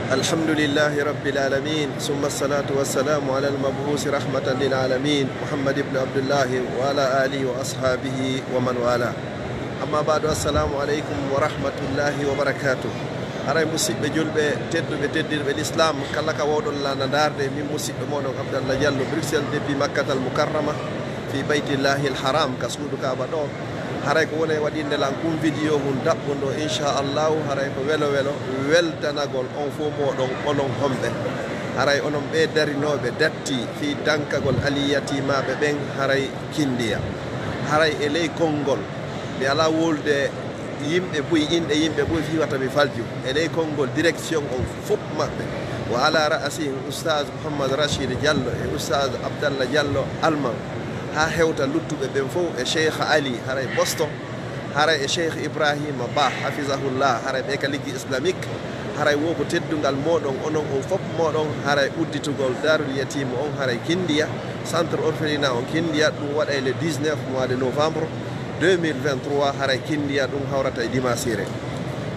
الحمد لله رب العالمين، ثم الصلاة والسلام على المبعوث رحمة للعالمين محمد بن عبد الله وعلى آله وأصحابه ومن والاه. أما بعد، السلام عليكم ورحمة الله وبركاته. أراي مسيب جلبة تدر بالإسلام كلا كواد الله ندار من مسيب مونو عبد الله جل بريكسل في مكة المكرمة في بيت الله الحرام كسود كعبة. haray ko woni waɗinde lan kum vidéo mum daɓɓundo inchallahu haray ko welo weltanagol on fo moɗon onon homɓe haray onon ɓe darinoɓe datti fi dankagol aliyatimaɓe ɓen haray kindiya haray e ley konngol mi ala wolde yimɓe boyi inɗe yimɓe boyi fiwata mi falju e ley konngol direction on fof maɓɓe wa ala ra'asihim oustage Mouhammad Rachid Diallo e oustage Abdallah Diallo Alman ha hewta luttuɓe ɓen fof e cheikh Ali haray Boston haray e cheikh Ibrahima Ba hafizahullah haray ɓe ka liggi islamique haray wo ko teddungal moɗon onon on fof moɗon haray udditugol darul yatima on haray Kindiya centre orphelinat on Kindiya ɗum waɗa le 19 mois de novembre 2023 haray Kindiya ɗum hawrata e dimasire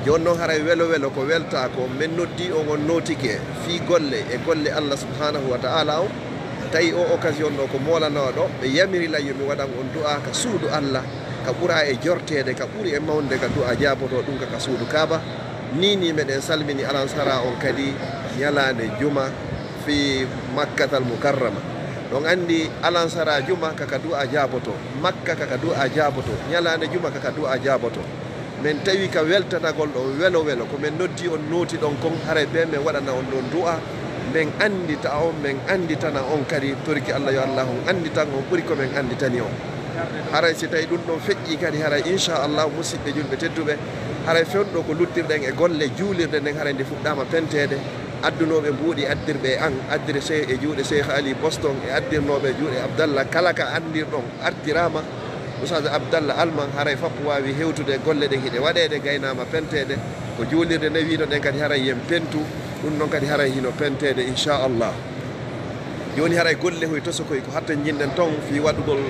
joni noon haray welo ko welta ko min noddi on on notike fi golle e golle Allah subhanahu wa ta'ala o tawi o occasion ɗo ko molanoɗo ɓe yamirila yomi waɗan on du'a ka suudu Allah ka ɓura e jortede ka ɓuri e mawde ka du'a jaboto ɗum ka suudu Kaaba nini meɗen salmini alansara on kadi ñalande juma fi makkatal mukarrama ɗon andi alansara juma kaka du'a jaboto makka kaka du'a jaboto ñalande juma kaka du'a jaboto min tawi ka weltanagol ɗo welo ko min noddi on noti ɗon kon haray ɓe min waɗana on ɗon du'a min andita on min anditana on kadi torki Allah yo Allah on anditan on ɓuri ko min anditani on haray si tawi ɗum ɗon feƴƴi kadi haray inchallah musidɓe julɓe tedduɓe haray fewɗo ko luttirɗen e golle juulirde nden haray nde fuɗɗama pentede addunoɓe mbuuɗi addirɓe an addire e juuɗe cheikh Ali Boston e addirnoɓe juuɗe Abdallah kala ka andirɗon artirama oustaz Abdallah Alman haray fof wawi hewtude golle ɗen hiɗe waɗede gaynama pentede ko juulirde nde wino ɗen kadi haray yen pentu ɗum noon kadi haray hino pentede inchallah joni haray golle hoy to sokoy ko hatta jinɗen ton fi waɗugol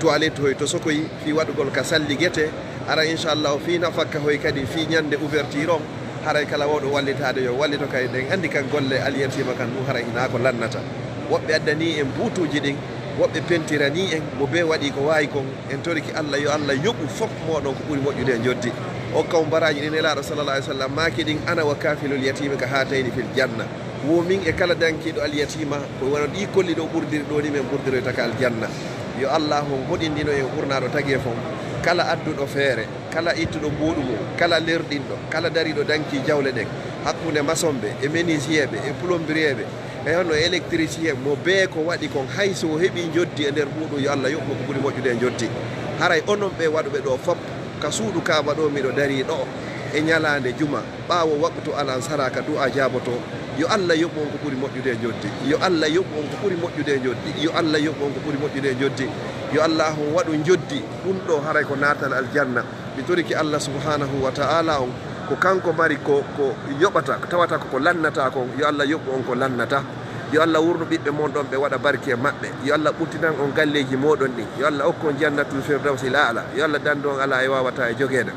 toilette hoy to sokoy fi waɗugol ka salli guete ara inchallah fi nafakka hoy kadi fi ñande ouverture on haray kala woɗo wallitade yo wallito kay ɗen andi kan golle aliyatima kan ɗum haray hina ko lannata woɓɓe addani en buutuji ɗin woɓɓe pentirani en mo be waɗi ko wawi kon en toriki Allah yo Allah yoɓu fof moɗon ko ɓuuri moƴƴude e joddi o kaw baraji ɗin elaɗo sallallah alih w sallam maki ɗin ana wa kafilul yatima ka hatayni fil janna womin e kala dankiɗo alyatima ko wona ɗi kolli ɗo ɓurdiri ɗo ni men ɓurdiroyta ka aljanna yo Allah on hoɗindino en ɓurnaɗo tagui fon kala adduɗo feere kala ittuɗo mbuɗumo kala lerɗinɗo kala dariɗo danki jawle ɗen hakkude masomɓe e ménisiéɓe e plombrieɓe e honno électricien mo be ko waɗi kon hay so heeɓi joddi e nder ɓuuɗu yo Allah yoɓmo ko ɓuuri moƴƴude e joddi haray onon ɓe waɗuɓe ɗo fop ka suudu Kaaba ɗo miɗo dari ɗo e ñalande juma ɓaawo waqtu alansara ka du'a jaboto yo Allah yoɓmo on ko ɓuri moƴƴude e joddi yo Allah yoɓmo on ko ɓuri moƴƴude e joddi yo Allah yoɓmo on ko ɓuri moƴƴude e joddi yo Allah on waɗu joddi ɗum ɗo haray ko natal aljanna mi toriki Allah subhanahu wa ta'ala on ko kanko mari ko yoɓata tawata ko lannata kon yo Allah yoɓmo on ko lannata yo Allah wurno ɓiɓɓe mon ɗon ɓe waɗa barke maɓɓe yo Allah ɓuttinan on galleji moɗon ɗin yo Allah okko on jannatul firdawsil a'la yo Allah dando on ala e wawata e joguede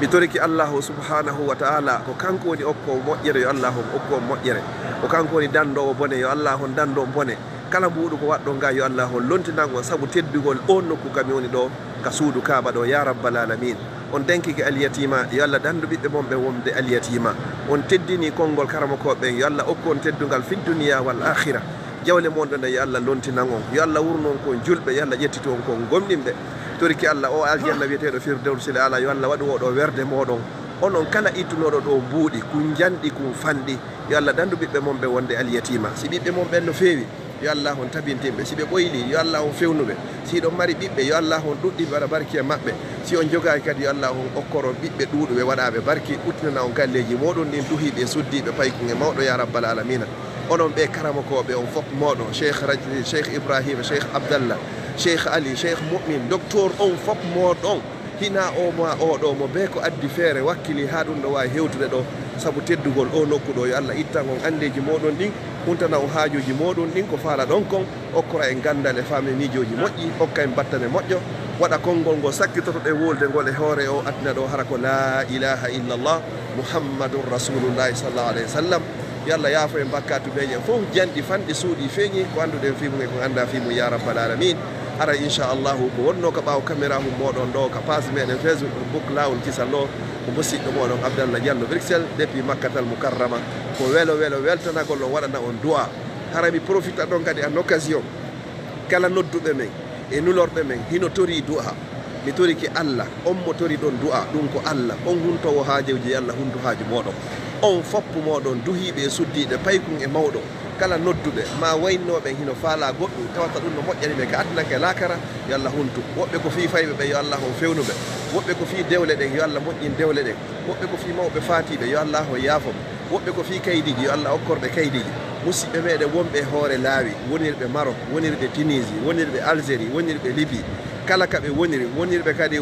mi toriki Allahu subhanahu wa ta'ala ko kanko woni okko moƴƴere yo Allah on okko moƴƴere ko kanko woni dandowo bone yo Allah on dando bone kala mbuɗu ko waɗɗo nga yo Allah on lontinan on saabu teddugol on nokku kami woni ɗo ka suudu Kaaba ɗo ya rabbal alamin on dankiki alyatima yo Allah dandu ɓiɓɓe mon ɓe wonde alyatima on teddini konngol karamakoɓe yo Allah okku on teddugal fi duniya wal akhira jawle mon ɗo nde yo Allah lontinan on yo Allah wurno on kon julɓe yo Allah ƴettito on kon gomɗinɓe toriki Allah o aljanna wiyeteɗo firdawsil ala yo Allah waɗu oɗo werde moɗon onon kala ittunoɗo ɗo mbuuɗi kun janɗi kun fanɗi yo Allah dandu ɓiɓɓe mon ɓe wonde alyatima si ɓiɓɓe mon ɓen no feewi yo Allah on tabintinɓe si ɓe ɓoyli yo Allah on fewnuɓe si ɗon mari ɓiɓɓe yo Allah on ɗuɗɗi waɗa barki e maɓɓe si on jogaki kadi yo Allah on okkoro ɓiɓɓe ɗuuɗuɓe waɗaɓe barki ɓuttinana on galleji moɗon ɗin duhiɓe e suddiɓe paykun e mawɗo ya rabbal alamina onon ɓe karamakoɓe on fof moɗon cheikh Rajli cheikh Ibrahima cheikh Abdallah cheikh Ali cheikh Mu'min docteur on fof moɗon hina o ma oɗo mo be ko addi feere wakkili ha ɗum ɗo wawi hewtude ɗo saabu teddugol o nokku ɗo yo Allah ittan on andeji moɗon ɗin huntana on haajuji moɗon ɗin ko faala ɗon kon okkora en gandal e famille mijoji moƴƴi hokka en battane moƴƴo waɗa konngol ngol sakkitoto ɗe wolde ngol e hoore o aduna ɗo hara ko la ilaha illallah muhammadun rasulullahi sallallahu alayhi wa sallam. yo Allah yaafo en bakkatumeje fof janɗi fanɗi suuɗi feeñi ko annduɗen fimu e ko anda fimu ya rabbal alamin. ara inchallahu ko wonno ko ɓaawo caméra mum moɗon ɗo ko page meɗen Facebook lawol kisal ɗo ko musidɗo moɗon Abdallah Diallo Bruxelles depuis Makkatal Mukarrama ko welo weltanagol on waɗana on du'a. hara mi profita ɗon kadi en occasion kala nodduɓe men e nulorɓe men hino tori du'a. mi toriki Allah on mo tori ɗon du'a ɗum ko Allah on huntowo haajewji Allah hunto haaju moɗon on foppu moɗon duhiɓe e suddiɓe paykun e mawɗo kala nodduɓe ma waynoɓe hino faala goɗɗum tawata ɗum no moƴƴani ɓe ka adnake lakara yo Allah huntu. woɓɓe ko fi fayɓe ɓe yo Allah on fewnuɓe. woɓɓe ko fi dewle ɗen yo Allah moƴƴin dewle ɗen. woɓɓe ko fi mawɓe faatiɓe yo Allah o yaafoɓe. woɓɓe ko fi kaydiji yo Allah okkorɓe kaydiji. musidɓe meɗen wonɓe hoore laawi wonirɓe Maroc wonirɓe Tunisie wonirɓe Algérie wonirɓe Libye kala kaɓe woniri wonirɓe kadi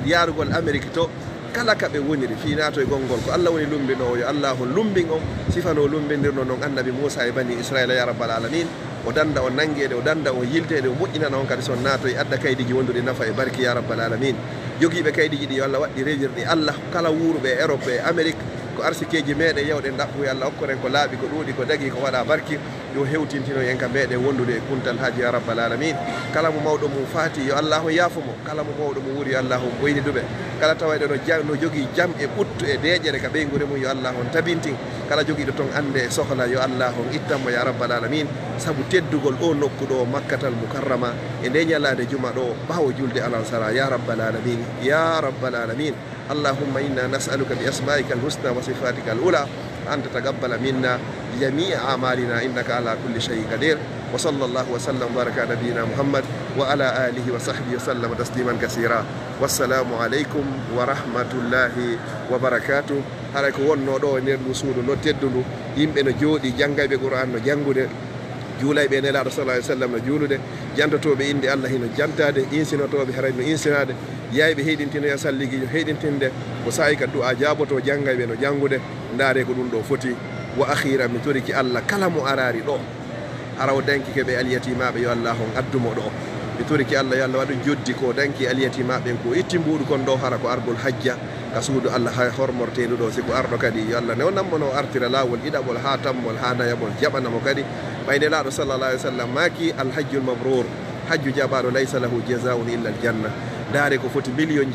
yaarugol Amérique to kala kaɓe woniri fi naato e gongol ko Allah woni lumbinowo yo Allah hon lumbin on sifano lumbindirno noon annabi Moussa e bani Israila ya rabbal alamin. o danda o nanguede o danda o yiltede o moƴƴinana on kadi son naato e adda kaydiji wonduɗi nafa e barki ya rabbal alamin. jogiiɓe kaydiji ɗi yo Allah waɗɗi rewirɗi Allah kala wuuruɓe e Europe e Amérique ko arsikeji meɗen yewɗen ɗaɓɓu yo Allah okkoren ko laaɓi ko ɗuuɗi ko dagi ko waɗa barki yo hewtintino en ka meɗen wondude e kuntal haaji ya rabbal alamin. kala mo mawɗo mum faati yo Allah o yaafomo. kala mo mawɗo mo wuuri yo Allah on ɓoyniduɓe. kala tawayɗe no jogii jam e ɓuttu e deeƴere ka ɓeygure mum yo Allah on tabintin. kala jogiiɗo toon ande e sohla yo Allah on ittanmo ya rabbal alamin. sabu teddugol o nokku ɗo Makkatal Mukarrama e nde ñalade juma ɗo ɓaawo julde alansara ya rabbal alamin ya rabbal alamin. اللهم إنا نسألك بأسمائك الحسنى وصفاتك الأولى أن تتقبل منا جميع أعمالنا إنك على كل شيء قدير. وصلى الله وسلم وبارك على نبينا محمد وعلى آله وصحبه وسلم تسليما كثيرا. والسلام عليكم ورحمة الله وبركاته. hara ko wonno ɗo e nder ndu suudu no teddudu yimɓe no jooɗi jangayɓe Qur'an no jangude juulayɓe nelaɗo sallallahu alaihi wasallam no juulude jantotoɓe inde Allah hino jantade insinotoɓe haray no insinade yayɓe heydintino e salligijo heydintinde ko sayi ka du'a jaboto jangayɓe no jangude ndaare ko ɗum ɗo foti. wa akhira mi toriki Allah kala mo arari ɗo hara o dankike ɓe alyatimaɓe yo Allah on addumo ɗo. mi toriki Allah yo Allah waɗu joddi ko danki alyatimaɓe ko itti mbuɗu kon ɗo hara ko argol hajja ka suudu Allah ha hormorteɗu ɗo siko arɗo kadi yo Allah newnammono artira lawol ɗiɗaɓol ha tammol ha nayabol jaɓanamo kadi ɓayde laɗo sallallahu alaihi wasallam maki alhajjul mabrur hajju jabaɗo laysa lahu jazaun illa aljanna. daare ko foti million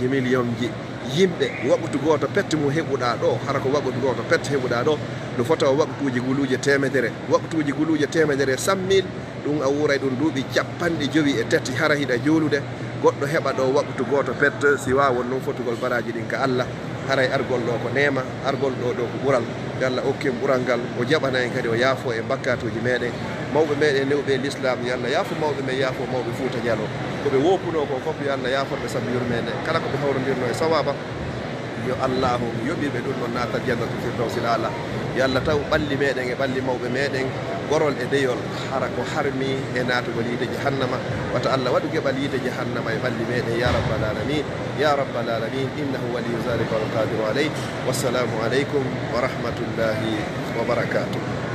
ji yimɓe waɓutu goto pette mo heɓuɗa ɗo hara ko waɓutu goto pette heɓuɗa ɗo no fota o waɓutuji guluje temedere waɓutuji guluje temedere 100 000 ɗum a wuuray ɗum duuɓi 53 hara hiɗa juulude goɗɗo heɓa ɗo waɓutu goto pette si wawon noon fotugol baraji ɗin ka Allah haray argol ɗo ko nema argol ɗo ko ɓural yo Allah okkim ɓural ngal o jaɓana en kadi o yaafo e bakkatuji meɗen mawɓe meɗen newɓe l'islam yo Allah yaafo mawɓe men yaafo mawɓe Fouta Dialo koɓe wopuno ko fof yo Allah yaaforɓe saabu yurmede kala koɓe hawrodirno e sawaba yo Allahu yoɓirɓe ɗum ɗon naata jannatul firdawsil ala. yo Allah taw ɓalli meɗen e ɓalli mawɓe meɗen gorol e deyol hara ko harmi e naatugol yiide jahannama wata Allah waɗu geɓal yiide jahannama e ɓalli meɗen ya rabbal alamin ya rabbal alamin innahu waliyu zalika wal qadiru alayh. wassalamu aleykum wa rahmatullahi wa barakatuh.